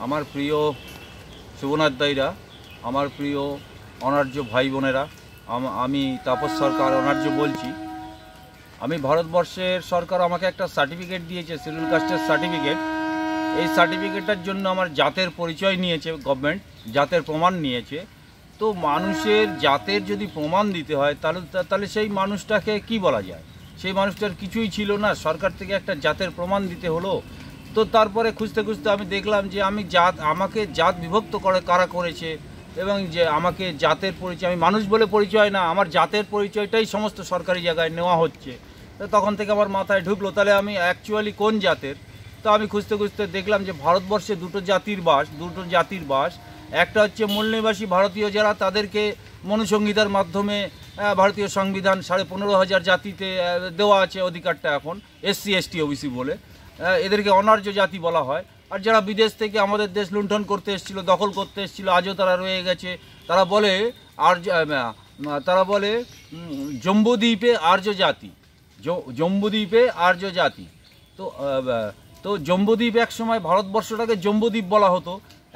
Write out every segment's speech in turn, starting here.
আমার প্রিয় শুভনাধ্যায়ীরা, আমার প্রিয় অনার্য ভাই বোনেরা, আমি তাপস সরকার অনার্য বলছি। আমি ভারতবর্ষের সরকার আমাকে একটা সার্টিফিকেট দিয়েছে, শিডিউল কাস্টের সার্টিফিকেট। এই সার্টিফিকেটটার জন্য আমার জাতের পরিচয় নিয়েছে গভর্নমেন্ট, জাতের প্রমাণ নিয়েছে। তো মানুষের জাতের যদি প্রমাণ দিতে হয় তাহলে সেই মানুষটাকে কি বলা যায়? সেই মানুষটার কিছুই ছিল না, সরকার থেকে একটা জাতের প্রমাণ দিতে হলো। তো তারপরে খুঁজতে খুঁজতে আমি দেখলাম যে আমাকে জাত বিভক্ত কারা করেছে, এবং যে আমাকে জাতের পরিচয়, আমি মানুষ বলে পরিচয় না, আমার জাতের পরিচয়টাই সমস্ত সরকারি জায়গায় নেওয়া হচ্ছে। তো তখন থেকে আমার মাথায় ঢুকলো তাহলে আমি অ্যাকচুয়ালি কোন জাতের। তো আমি খুঁজতে খুঁজতে দেখলাম যে ভারতবর্ষে দুটো জাতির বাস। একটা হচ্ছে মূল নিবাসী ভারতীয়, যারা তাদেরকে মনুসংহিতার মাধ্যমে ভারতীয় সংবিধান 15,500 জাতিতে দেওয়া আছে অধিকারটা, এখন SC ST OBC বলে এদেরকে অনার্য জাতি বলা হয়। আর যারা বিদেশ থেকে আমাদের দেশ লুণ্ঠন করতে এসেছিল, দখল করতে এসেছিল, আজও তারা রয়ে গেছে, তারা বলে জম্বুদ্বীপে আর্য জাতি, জম্বুদ্বীপে আর্য জাতি। তো জম্বুদ্বীপ এক সময় ভারতবর্ষটাকে জম্বুদ্বীপ বলা হতো।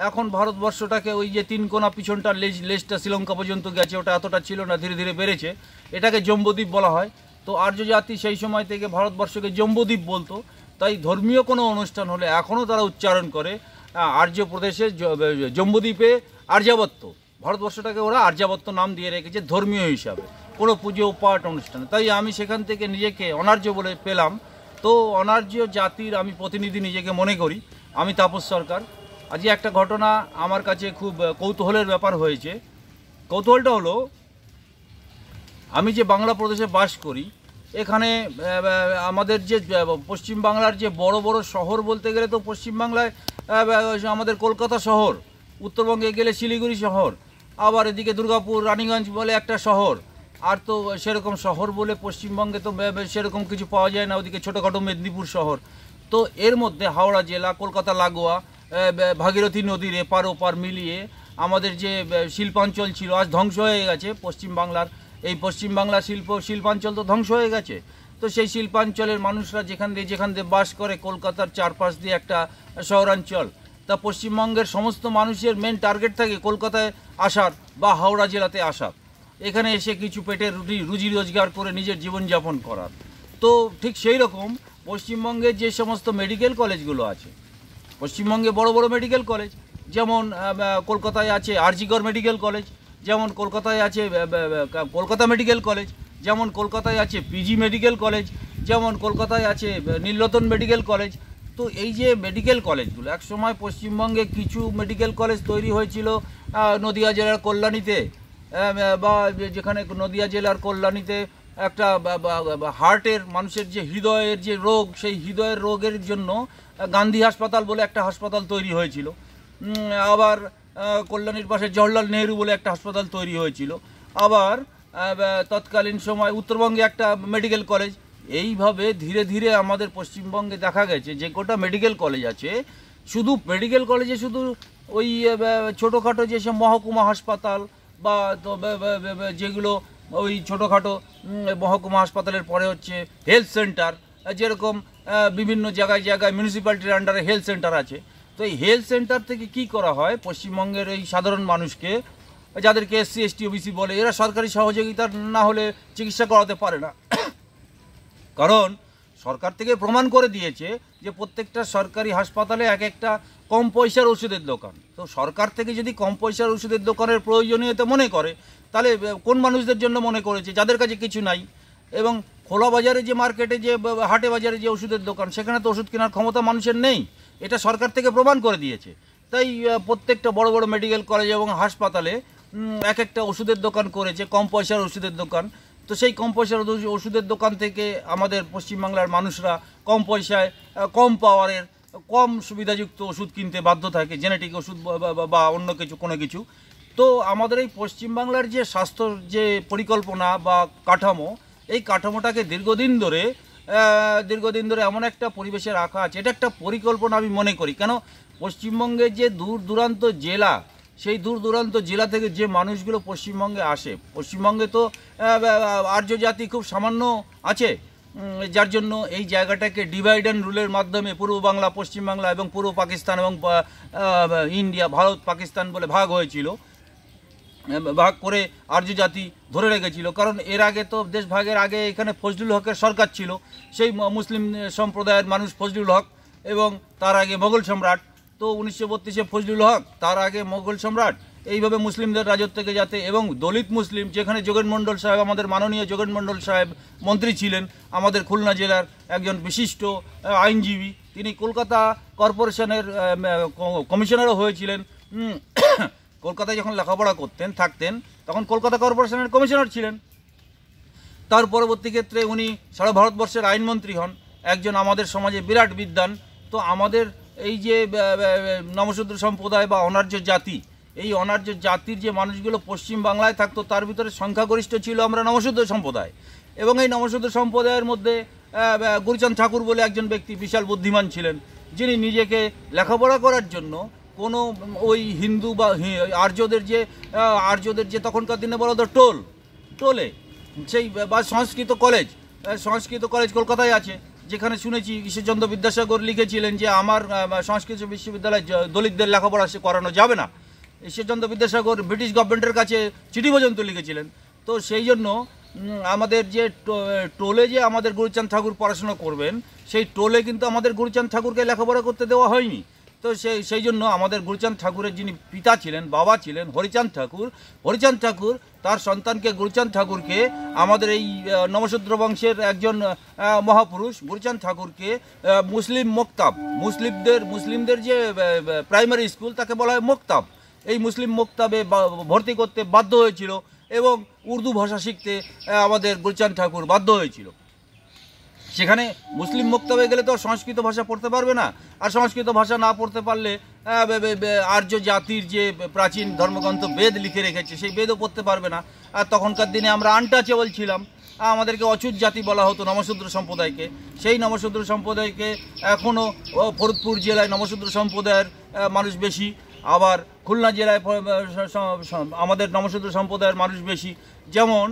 এখন ভারতবর্ষটাকে ওই যে 3 কোনা পিছনটা লেজটা শ্রীলঙ্কা পর্যন্ত গেছে, ওটা এতটা ছিল না, ধীরে ধীরে বেড়েছে, এটাকে জম্বুদ্বীপ বলা হয়। তো আর্য জাতি সেই সময় থেকে ভারতবর্ষকে জম্বুদ্বীপ বলতো। তাই ধর্মীয় কোনো অনুষ্ঠান হলে এখনও তারা উচ্চারণ করে আর্য প্রদেশে জম্বুদ্বীপে আর্যাবত্য, ভারতবর্ষটাকে ওরা আর্যাবত্য নাম দিয়ে রেখেছে ধর্মীয় হিসাবে, কোনো পুজো পাঠ অনুষ্ঠানে। তাই আমি সেখান থেকে নিজেকে অনার্য বলে পেলাম। তো অনার্য জাতির আমি প্রতিনিধি নিজেকে মনে করি। আমি তাপস সরকার। আজকে একটা ঘটনা আমার কাছে খুব কৌতূহলের ব্যাপার হয়েছে। কৌতূহলটা হলো, আমি যে বাংলা প্রদেশে বাস করি, এখানে আমাদের যে পশ্চিমবাংলার যে বড় বড় শহর বলতে গেলে তো পশ্চিমবাংলায় আমাদের কলকাতা শহর, উত্তরবঙ্গে গেলে শিলিগুড়ি শহর, আবার এদিকে দুর্গাপুর রানীগঞ্জ বলে একটা শহর। আর তো সেরকম শহর বলে পশ্চিমবঙ্গে তো সেরকম কিছু পাওয়া যায় না, ওদিকে ছোটোখাটো মেদিনীপুর শহর। তো এর মধ্যে হাওড়া জেলা, কলকাতা লাগোয়া, ভাগীরথী নদীর এপার ওপার মিলিয়ে আমাদের যে শিল্পাঞ্চল ছিল, আজ ধ্বংস হয়ে গেছে পশ্চিমবাংলার। এই পশ্চিমবাংলার শিল্পাঞ্চল তো ধ্বংস হয়ে গেছে। তো সেই শিল্পাঞ্চলের মানুষরা যেখান দিয়ে বাস করে, কলকাতার চারপাশ দিয়ে একটা শহরাঞ্চল। তা পশ্চিমবঙ্গের সমস্ত মানুষের মেন টার্গেট থাকে কলকাতায় আসার বা হাওড়া জেলাতে আসার, এখানে এসে কিছু পেটের রুজি রোজগার করে নিজের জীবনযাপন করার। তো ঠিক সেই রকম পশ্চিমবঙ্গের যে সমস্ত মেডিকেল কলেজগুলো আছে, পশ্চিমবঙ্গে বড় বড় মেডিকেল কলেজ, যেমন কলকাতায় আছে আরজিকর মেডিকেল কলেজ, যেমন কলকাতায় আছে কলকাতা মেডিকেল কলেজ, যেমন কলকাতায় আছে পিজি মেডিকেল কলেজ, যেমন কলকাতায় আছে নীলরতন মেডিকেল কলেজ। তো এই যে মেডিকেল কলেজগুলো, এক সময় পশ্চিমবঙ্গে কিছু মেডিকেল কলেজ তৈরি হয়েছিল নদিয়া জেলার কল্যাণীতে, বা যেখানে নদিয়া জেলার কল্যাণীতে একটা হার্টের, মানুষের যে হৃদয়ের যে রোগ, সেই হৃদয়ের রোগের জন্য গান্ধী হাসপাতাল বলে একটা হাসপাতাল তৈরি হয়েছিল। আবার কল্যাণীর পাশে জওহরলাল নেহরু বলে একটা হাসপাতাল তৈরি হয়েছিল। আবার তৎকালীন সময় উত্তরবঙ্গে একটা মেডিকেল কলেজ। এইভাবে ধীরে ধীরে আমাদের পশ্চিমবঙ্গে দেখা গেছে যে গোটা মেডিকেল কলেজ আছে, শুধু মেডিকেল কলেজে শুধু ওই ছোটোখাটো যেসব মহকুমা হাসপাতাল বা যেগুলো ওই ছোটোখাটো মহকুমা হাসপাতালের পরে হচ্ছে হেলথ সেন্টার, যেরকম বিভিন্ন জায়গায় মিউনিসিপ্যালিটির আন্ডারে হেলথ সেন্টার আছে। তো এই হেলথ সেন্টার থেকে কি করা হয়, পশ্চিমবঙ্গের এই সাধারণ মানুষকে, যাদেরকে SC ST OBC বলে, এরা সরকারি সহযোগিতা না হলে চিকিৎসা করাতে পারে না। কারণ সরকার থেকে প্রমাণ করে দিয়েছে যে প্রত্যেকটা সরকারি হাসপাতালে এক একটা কম পয়সার ওষুধের দোকান। তো সরকার থেকে যদি কম পয়সার ওষুধের দোকানের প্রয়োজনীয়তা মনে করে, তাহলে কোন মানুষদের জন্য মনে করেছে? যাদের কাছে কিছু নাই। এবং খোলা বাজারে যে মার্কেটে, যে হাটে বাজারে যে ওষুধের দোকান, সেখানে তো ওষুধ কেনার ক্ষমতা মানুষের নেই, এটা সরকার থেকে প্রমাণ করে দিয়েছে। তাই প্রত্যেকটা বড় বড় মেডিকেল কলেজ এবং হাসপাতালে এক একটা ওষুধের দোকান করেছে, কম পয়সার ওষুধের দোকান। তো সেই কম পয়সার ওষুধের দোকান থেকে আমাদের পশ্চিমবাংলার মানুষরা কম পয়সায়, কম পাওয়ারের, কম সুবিধাযুক্ত ওষুধ কিনতে বাধ্য থাকে, জেনেটিক ওষুধ বা অন্য কোনো কিছু। তো আমাদের এই পশ্চিমবাংলার যে স্বাস্থ্য যে পরিকল্পনা বা কাঠামো, এই কাঠামোটাকে দীর্ঘদিন ধরে এমন একটা পরিবেশে রাখা আছে, এটা একটা পরিকল্পনা আমি মনে করি। কেন, পশ্চিমবঙ্গের যে দূর দূরান্ত জেলা, সেই দূর দূরান্ত জেলা থেকে যে মানুষগুলো পশ্চিমবঙ্গে আসে, পশ্চিমবঙ্গে তো আর্য জাতি খুব সামান্য আছে, যার জন্য এই জায়গাটাকে ডিভাইড অ্যান্ড রুলের মাধ্যমে পূর্ব বাংলা, পশ্চিম বাংলা এবং পূর্ব পাকিস্তান এবং ইন্ডিয়া, ভারত পাকিস্তান বলে ভাগ হয়েছিল। ভাগ করে আর্য জাতি ধরে রেখেছিল, কারণ এর আগে তো দেশ ভাগের আগে এখানে ফজলুল হকের সরকার ছিল, সেই মুসলিম সম্প্রদায়ের মানুষ ফজলুল হক, এবং তার আগে মোগল সম্রাট। তো 1932-এ ফজলুল হক, তার আগে মোগল সম্রাট, এইভাবে মুসলিমদের রাজত্বকে যাতে, এবং দলিত মুসলিম, যেখানে যোগেন মণ্ডল সাহেব, আমাদের মাননীয় যোগেন মণ্ডল সাহেব মন্ত্রী ছিলেন, আমাদের খুলনা জেলার একজন বিশিষ্ট আইনজীবী, তিনি কলকাতা কর্পোরেশনের কমিশনারও হয়েছিলেন। কলকাতায় যখন লেখাপড়া থাকতেন তখন কলকাতা কর্পোরেশনের কমিশনার ছিলেন। তার পরবর্তী ক্ষেত্রে উনি সারা ভারতবর্ষের আইনমন্ত্রী হন, একজন আমাদের সমাজে বিরাট বিদ্বান। তো আমাদের এই যে নমশূদ্র সম্প্রদায় বা অনার্য জাতি, এই অনার্য জাতির যে মানুষগুলো পশ্চিম বাংলায় থাকতো, তার ভিতরে সংখ্যাগরিষ্ঠ ছিল আমরা নমশূদ্র সম্প্রদায়। এবং এই নমশূদ্র সম্প্রদায়ের মধ্যে গুরুচাঁদ ঠাকুর বলে একজন ব্যক্তি বিশাল বুদ্ধিমান ছিলেন, যিনি নিজেকে লেখাপড়া করার জন্য কোনো ওই হিন্দু বা আর্যদের যে তখনকার দিনে বলা হতো টোলে, সেই বা সংস্কৃত কলেজ কলকাতায় আছে, যেখানে শুনেছি ঈশ্বরচন্দ্র বিদ্যাসাগর লিখেছিলেন যে আমার সংস্কৃত বিশ্ববিদ্যালয়ে দলিতদের লেখাপড়া করানো যাবে না। ঈশ্বরচন্দ্র বিদ্যাসাগর ব্রিটিশ গভর্নমেন্টের কাছে চিঠি পর্যন্ত লিখেছিলেন। তো সেই জন্য আমাদের যে টোলে যে আমাদের গুরুচাঁদ ঠাকুর পড়াশোনা করবেন, সেই টোলে কিন্তু আমাদের গুরুচাঁদ ঠাকুরকে লেখাপড়া করতে দেওয়া হয়নি। তো সেই জন্য আমাদের গুরুচাঁদ ঠাকুরের যিনি পিতা ছিলেন, বাবা ছিলেন হরিচাঁদ ঠাকুর, তার সন্তানকে গুরুচাঁদ ঠাকুরকে, আমাদের এই নমশূদ্র বংশের একজন মহাপুরুষ গুরুচাঁদ ঠাকুরকে মুসলিম মক্তাব, মুসলিমদের যে প্রাইমারি স্কুল তাকে বলা হয় মক্তাব, এই মুসলিম মক্তাবে ভর্তি করতে বাধ্য হয়েছিল, এবং উর্দু ভাষা শিখতে আমাদের গুরুচাঁদ ঠাকুর বাধ্য হয়েছিল। সেখানে মুসলিম মক্তবে গেলে তো সংস্কৃত ভাষা পড়তে পারবে না, আর সংস্কৃত ভাষা না পড়তে পারলে আর্য জাতির যে প্রাচীন ধর্মগ্রন্থ বেদ লিখে রেখেছে সেই বেদও পড়তে পারবে না। আর তখনকার দিনে আমরা আনটাচেবল ছিলাম, আমাদেরকে অচ্যুত জাতি বলা হতো নমশূদ্র সম্প্রদায়কে। সেই নমশূদ্র সম্প্রদায়কে এখনও ফরিদপুর জেলায় নমশূদ্র সম্প্রদায়ের মানুষ বেশি, আবার খুলনা জেলায় আমাদের নমশূদ্র সম্প্রদায়ের মানুষ বেশি। যেমন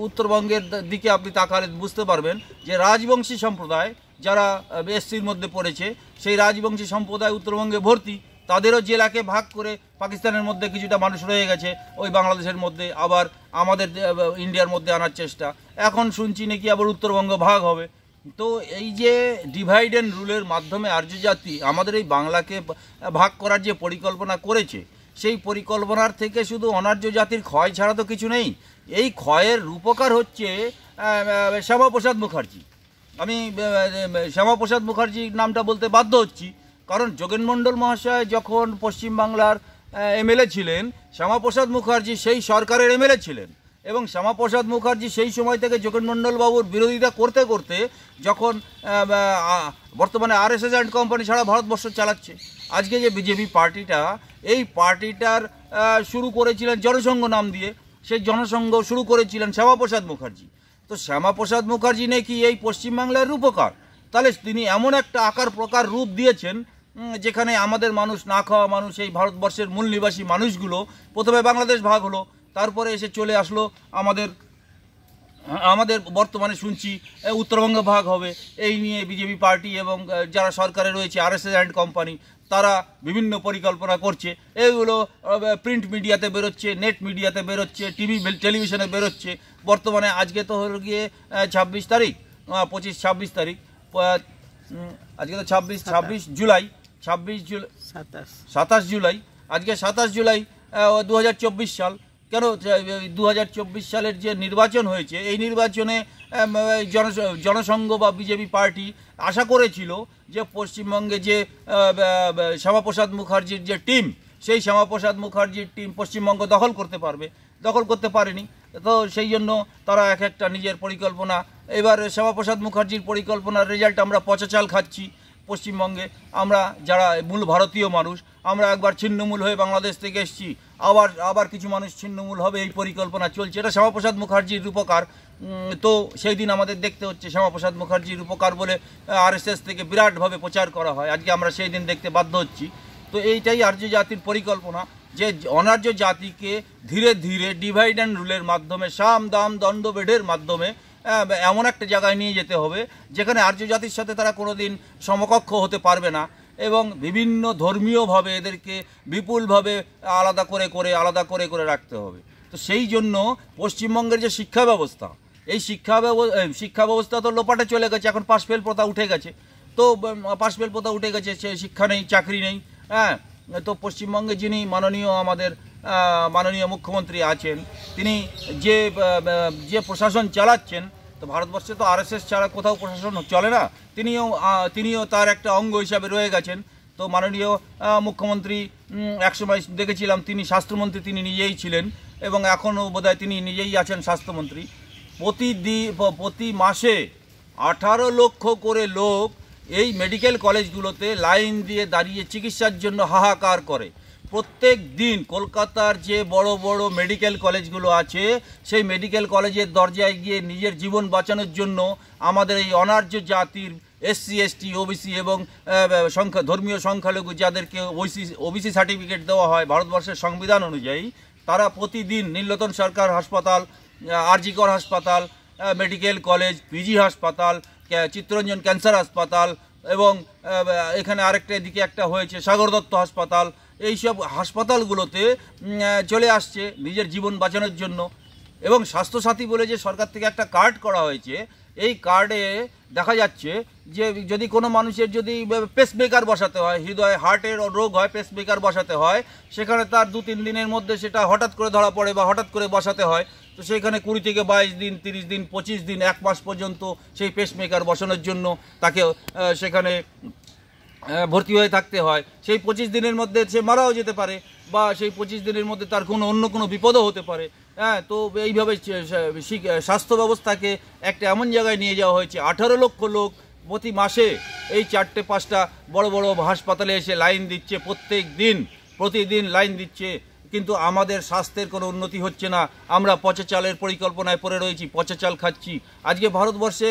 উত্তরবঙ্গের দিকে আপনি তাকালে বুঝতে পারবেন যে রাজবংশী সম্প্রদায় যারা এসসির মধ্যে পড়েছে, সেই রাজবংশী সম্প্রদায় উত্তরবঙ্গে ভর্তি, তাদেরও জেলাকে ভাগ করে পাকিস্তানের মধ্যে কিছুটা মানুষ রয়ে গেছে, ওই বাংলাদেশের মধ্যে আবার আমাদের ইন্ডিয়ার মধ্যে আনার চেষ্টা। এখন শুনছি নাকি আবার উত্তরবঙ্গ ভাগ হবে। তো এই যে ডিভাইড অ্যান্ড রুলের মাধ্যমে আর্য জাতি আমাদের এই বাংলাকে ভাগ করার যে পরিকল্পনা করেছে, সেই পরিকল্পনার থেকে শুধু অনার্য জাতির ক্ষয় ছাড়া তো কিছু নেই। এই ক্ষয়ের রূপকার হচ্ছে শ্যামাপ্রসাদ মুখার্জি। আমি শ্যামাপ্রসাদ মুখার্জির নামটা বলতে বাধ্য হচ্ছি, কারণ যোগেন মণ্ডল মহাশয় যখন পশ্চিমবাংলার এমএলএ ছিলেন, শ্যামাপ্রসাদ মুখার্জি সেই সরকারের এমএলএ ছিলেন, এবং শ্যামাপ্রসাদ মুখার্জি সেই সময় থেকে যোগেন মণ্ডল বাবুর বিরোধিতা করতে করতে যখন বর্তমানে আরএসএস অ্যান্ড কোম্পানি সারা ভারতবর্ষ চালাচ্ছে। আজকে যে বিজেপি পার্টিটা, এই পার্টিটার শুরু করেছিলেন জনসংঘ নাম দিয়ে, সেই জনসংঘ শুরু করেছিলেন শ্যামাপ্রসাদ মুখার্জি। তো শ্যামাপ্রসাদ মুখার্জি নাকি এই পশ্চিমবাংলার রূপকার, তাহলে তিনি এমন একটা আকার প্রকার রূপ দিয়েছেন যেখানে আমাদের মানুষ, না খাওয়া মানুষ, এই ভারতবর্ষের মূল নিবাসী মানুষগুলো, প্রথমে বাংলাদেশ ভাগ হলো, তারপরে এসে চলে আসলো আমাদের বর্তমানে শুনছি উত্তরবঙ্গ ভাগ হবে। এই নিয়ে বিজেপি পার্টি এবং যারা সরকারে রয়েছে আরএসএস অ্যান্ড কোম্পানি, তারা বিভিন্ন পরিকল্পনা করছে। এগুলো প্রিন্ট মিডিয়াতে বেরোচ্ছে, নেট মিডিয়াতে বেরোচ্ছে, টেলিভিশনে বেরোচ্ছে। বর্তমানে আজকে তো হলো গিয়ে 26 তারিখ, 26 তারিখ, আজকে তো 27 জুলাই, 27 জুলাই, আজকে 27 জুলাই 2024 সাল। কেন 2024 সালের যে নির্বাচন হয়েছে, এই নির্বাচনে জনসংঘ বা বিজেপি পার্টি আশা করেছিল যে পশ্চিমবঙ্গে যে শ্যামাপ্রসাদ মুখার্জির যে টিম, সেই শ্যামাপ্রসাদ মুখার্জির টিম পশ্চিমবঙ্গ দখল করতে পারেনি। তো সেই জন্য তারা এক একটা নিজের পরিকল্পনা, এবার শ্যামাপ্রসাদ মুখার্জির পরিকল্পনার রেজাল্ট আমরা পচা চাল খাচ্ছি। পশ্চিমবঙ্গে আমরা যারা মূল ভারতীয় মানুষ, আমরা একবার ছিন্নমূল হয়ে বাংলাদেশ থেকে এসেছি, আবার কিছু মানুষ ছিন্নমূল হবে, এই পরিকল্পনা চলছে। এটা শ্যামাপ্রসাদ মুখার্জির রূপকার। তো সেই দিন আমাদের দেখতে হচ্ছে শ্যামাপ্রসাদ মুখার্জির রূপকার বলে আরএসএস থেকে বিরাটভাবে প্রচার করা হয়, আজকে আমরা সেই দিন দেখতে বাধ্য হচ্ছি। তো এইটাই আর্য জাতির পরিকল্পনা, যে অনার্য জাতিকে ধীরে ধীরে ডিভাইড অ্যান্ড রুলের মাধ্যমে, সাম দাম দণ্ডভেদের মাধ্যমে এমন একটা জায়গায় নিয়ে যেতে হবে যেখানে আর্য জাতির সাথে তারা কোনোদিন সমকক্ষ হতে পারবে না, এবং বিভিন্ন ধর্মীয়ভাবে এদেরকে বিপুলভাবে আলাদা করে রাখতে হবে। তো সেই জন্য পশ্চিমবঙ্গের যে শিক্ষা ব্যবস্থা, এই শিক্ষা ব্যবস্থা তো লোপাটে চলে গেছে। এখন পাশ ফেল প্রথা উঠে গেছে, তো পাশ ফেল প্রথা উঠে গেছে, সে শিক্ষা নেই, চাকরি নেই। হ্যাঁ, তো পশ্চিমবঙ্গে যিনি মাননীয় মুখ্যমন্ত্রী আছেন, তিনি যে প্রশাসন চালাচ্ছেন, তো ভারতবর্ষে তো আরএসএস ছাড়া কোথাও প্রশাসন চলে না, তিনিও তার একটা অঙ্গ হিসাবে রয়ে গেছেন। তো মাননীয় মুখ্যমন্ত্রী একসময় দেখেছিলাম তিনি স্বাস্থ্যমন্ত্রী, তিনি নিজেই ছিলেন, এবং এখনও বোধহয় তিনি নিজেই আছেন স্বাস্থ্যমন্ত্রী। প্রতি মাসে 18 লক্ষ করে লোক এই মেডিকেল কলেজগুলোতে লাইন দিয়ে দাঁড়িয়ে চিকিৎসার জন্য হাহাকার করে। প্রত্যেক দিন কলকাতার যে বড় বড় মেডিকেল কলেজগুলো আছে, সেই মেডিকেল কলেজের দরজায় গিয়ে নিজের জীবন বাঁচানোর জন্য আমাদের এই অনার্য জাতির এসসি, এসটি, ওবিসি এবং ধর্মীয় সংখ্যালঘু যাদেরকে ওবিসি সার্টিফিকেট দেওয়া হয় ভারতবর্ষের সংবিধান অনুযায়ী, তারা প্রতিদিন নীলরতন সরকার হাসপাতাল, আরজি কর হাসপাতাল, মেডিকেল কলেজ, পিজি হাসপাতাল, চিত্তরঞ্জন ক্যান্সার হাসপাতাল, এবং এখানে আরেকটা দিকে একটা হয়েছে সাগর দত্ত হাসপাতাল, এইসব হাসপাতালগুলোতে চলে আসছে নিজের জীবন বাঁচানোর জন্য। এবং স্বাস্থ্যসাথী বলে যে সরকার থেকে একটা কার্ড করা হয়েছে, এই কার্ডে দেখা যাচ্ছে যে যদি কোনো মানুষের যদি পেসমেকার বসাতে হয়, হার্টের রোগ হয়, পেসমেকার বসাতে হয়, সেখানে তার 2-3 দিনের মধ্যে সেটা হঠাৎ করে ধরা পড়ে বা হঠাৎ করে বসাতে হয়, তো সেখানে 20 থেকে 22 দিন, 30 দিন, 25 দিন, 1 মাস পর্যন্ত সেই পেসমেকার বসানোর জন্য তাকে সেখানে ভর্তি হয়ে থাকতে হয়। সেই 25 দিনের মধ্যে সে মারাও যেতে পারে, বা সেই 25 দিনের মধ্যে তার অন্য কোনো বিপদও হতে পারে। হ্যাঁ, তো এইভাবে স্বাস্থ্য ব্যবস্থাকে একটা এমন জায়গায় নিয়ে যাওয়া হয়েছে। 18 লক্ষ লোক প্রতি মাসে এই 4-5টা বড় বড় হাসপাতালে এসে লাইন দিচ্ছে, প্রতিদিন লাইন দিচ্ছে, কিন্তু আমাদের স্বাস্থ্যের কোনো উন্নতি হচ্ছে না। আমরা পচা চালের পরিকল্পনায় পড়ে রয়েছি, পচা চাল খাচ্ছি। আজকে ভারতবর্ষে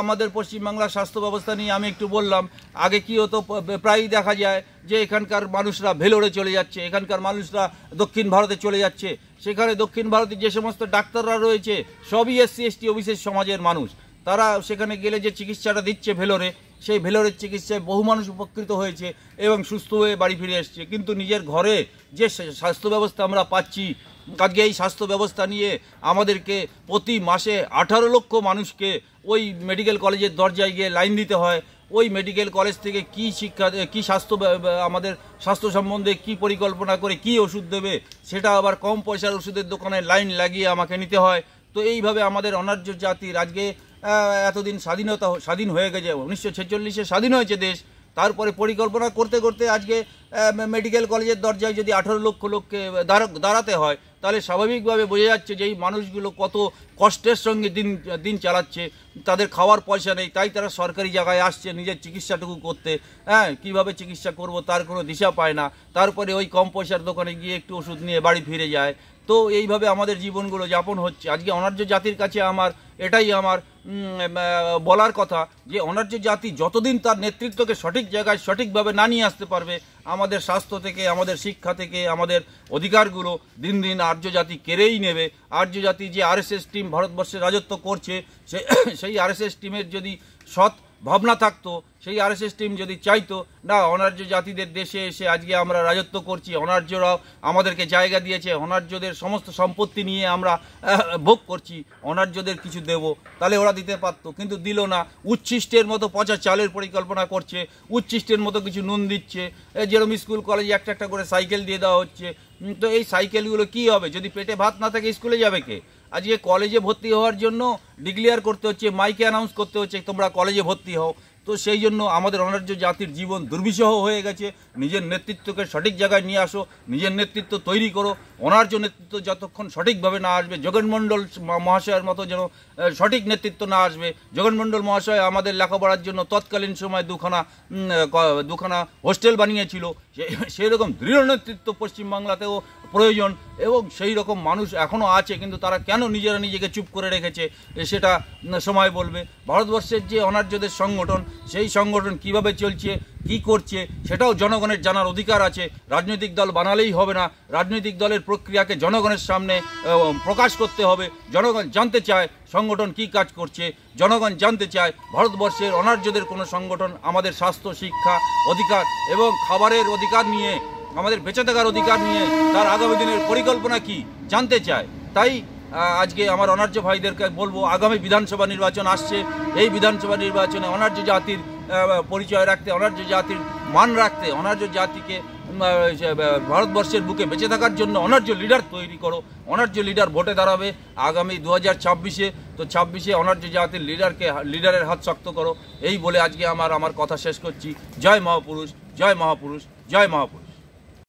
আমাদের পশ্চিমবাংলার স্বাস্থ্য ব্যবস্থা নিয়ে আমি একটু বললাম। আগে কি হতো, প্রায়ই দেখা যায় যে এখানকার মানুষরা ভেলোরে চলে যাচ্ছে, এখানকার মানুষরা দক্ষিণ ভারতে চলে যাচ্ছে। সেখানে দক্ষিণ ভারতে যে সমস্ত ডাক্তাররা রয়েছে সবই এসসি, এসটি, ওবিসি সমাজের মানুষ। তারা সেখানে গেলে যে চিকিৎসাটা দিচ্ছে ভেলোরে, সেই ভেলোরের চিকিৎসায় বহু মানুষ উপকৃত হয়েছে এবং সুস্থ হয়ে বাড়ি ফিরে এসছে। কিন্তু নিজের ঘরে যে স্বাস্থ্য ব্যবস্থা আমরা পাচ্ছি, আজকে এই স্বাস্থ্য ব্যবস্থা নিয়ে আমাদেরকে প্রতি মাসে 18 লক্ষ মানুষকে ওই মেডিকেল কলেজের দরজায় গিয়ে লাইন দিতে হয়। ওই মেডিকেল কলেজ থেকে কি আমাদের স্বাস্থ্য সম্বন্ধে কি পরিকল্পনা করে কি ওষুধ দেবে, সেটা আবার কম পয়সার ওষুধের দোকানে লাইন লাগিয়ে আমাকে নিতে হয়। তো এইভাবে আমাদের অনার্য জাতির আজকে এতদিন স্বাধীন হয়ে গেছে, 1946-এ স্বাধীন হয়েছে দেশ, তারপরে পরিকল্পনা করতে করতে আজকে মেডিকেল কলেজের দরজায় যদি 18 লক্ষ লোককে দাঁড়াতে হয়, তাহলে স্বাভাবিকভাবে বোঝা যাচ্ছে যে এই মানুষগুলো কত কষ্টের সঙ্গে দিন চালাচ্ছে। তাদের খাওয়ার পয়সা নেই, তাই তারা সরকারি জায়গায় আসছে নিজের চিকিৎসাটুকু করতে। হ্যাঁ, কীভাবে চিকিৎসা করব তার কোনো দিশা পায় না, তারপরে ওই কম পয়সার দোকানে গিয়ে একটু ওষুধ নিয়ে বাড়ি ফিরে যায়। তো এইভাবে আমাদের জীবনগুলো যাপন হচ্ছে। আজকে অনার্য জাতির কাছে এটাই আমার বলার কথা যে অনার্য জাতি যতদিন তার নেতৃত্বকে সঠিক জায়গায় সঠিকভাবে না নিয়ে আসতে পারবে, আমাদের স্বাস্থ্য থেকে, আমাদের শিক্ষা থেকে, আমাদের অধিকারগুলো দিন দিন আর্য জাতি কেড়েই নেবে। আর্য জাতি যে আরএসএস টিম ভারতবর্ষে রাজত্ব করছে, সেই আরএসএস টিমের যদি সৎ ভাবনা থাকতো, সেই আরএসএস টিম যদি চাইতো না অনার্য জাতিদের দেশে এসে আজকে আমরা রাজত্ব করছি, অনার্যরাও আমাদেরকে জায়গা দিয়েছে, অনার্যদের সমস্ত সম্পত্তি নিয়ে আমরা ভোগ করছি, অনার্যদের কিছু দেব, তাহলে ওরা দিতে পারতো, কিন্তু দিল না। উচ্ছিষ্টের মতো পচা চালের পরিকল্পনা করছে, উচ্ছিষ্টের মতো কিছু নুন দিচ্ছে, যেরকম স্কুল কলেজে একটা একটা করে সাইকেল দিয়ে দেওয়া হচ্ছে। তো এই সাইকেলগুলো কি হবে? যদি পেটে ভাত না থাকে স্কুলে যাবে কে? আজকে কলেজে ভর্তি হওয়ার জন্য ডিক্লেয়ার করতে হচ্ছে, মাইকে অ্যানাউন্স করতে হচ্ছে তোমরা কলেজে ভর্তি হও। তো সেই জন্য আমাদের অনার্য জাতির জীবন দুর্বিষহ হয়ে গেছে। নিজের নেতৃত্বকে সঠিক জায়গায় নিয়ে আসো, নিজের নেতৃত্ব তৈরি করো। অনার্য নেতৃত্ব যতক্ষণ সঠিকভাবে না আসবে, জগনমণ্ডল মহাশয়ের মতো যেন সঠিক নেতৃত্ব না আসবে। জগনমণ্ডল মহাশয় আমাদের লেখাপড়ার জন্য তৎকালীন সময় দুখানা হোস্টেল বানিয়েছিল, সেই রকম দৃঢ় নেতৃত্ব পশ্চিমবাংলাতেও প্রয়োজন, এবং সেই রকম মানুষ এখনও আছে, কিন্তু তারা কেন নিজেরা নিজেকে চুপ করে রেখেছে সেটা সময় বলবে। ভারতবর্ষের যে অনার্যদের সংগঠন, সেই সংগঠন কিভাবে চলছে, কি করছে, সেটাও জনগণের জানার অধিকার আছে। রাজনৈতিক দল বানালেই হবে না, রাজনৈতিক দলের প্রক্রিয়াকে জনগণের সামনে প্রকাশ করতে হবে। জনগণ জানতে চায় সংগঠন কি কাজ করছে, জনগণ জানতে চায় ভারতবর্ষের অনার্যদের কোনো সংগঠন আমাদের স্বাস্থ্য, শিক্ষা, অধিকার এবং খাবারের অধিকার নিয়ে, আমাদের বেঁচে থাকার অধিকার নিয়ে তার আগামী দিনের পরিকল্পনা কি জানতে চায়। তাই আজকে আমার অনার্য ভাইদেরকে বলবো, আগামী বিধানসভা নির্বাচন আসছে, এই বিধানসভা নির্বাচনে অনার্য জাতির পরিচয় রাখতে, অনার্য জাতির মান রাখতে, অনার্য জাতিকে ভারতবর্ষের বুকে বেঁচে থাকার জন্য অনার্য লিডার তৈরি করো। অনার্য লিডার ভোটে দাঁড়াবে আগামী 2026-এ। তো 26-এ অনার্য জাতির লিডারের হাত শক্ত করো। এই বলে আজকে আমার কথা শেষ করছি। জয় মহাপুরুষ, জয় মহাপুরুষ, জয় মহাপুরুষ।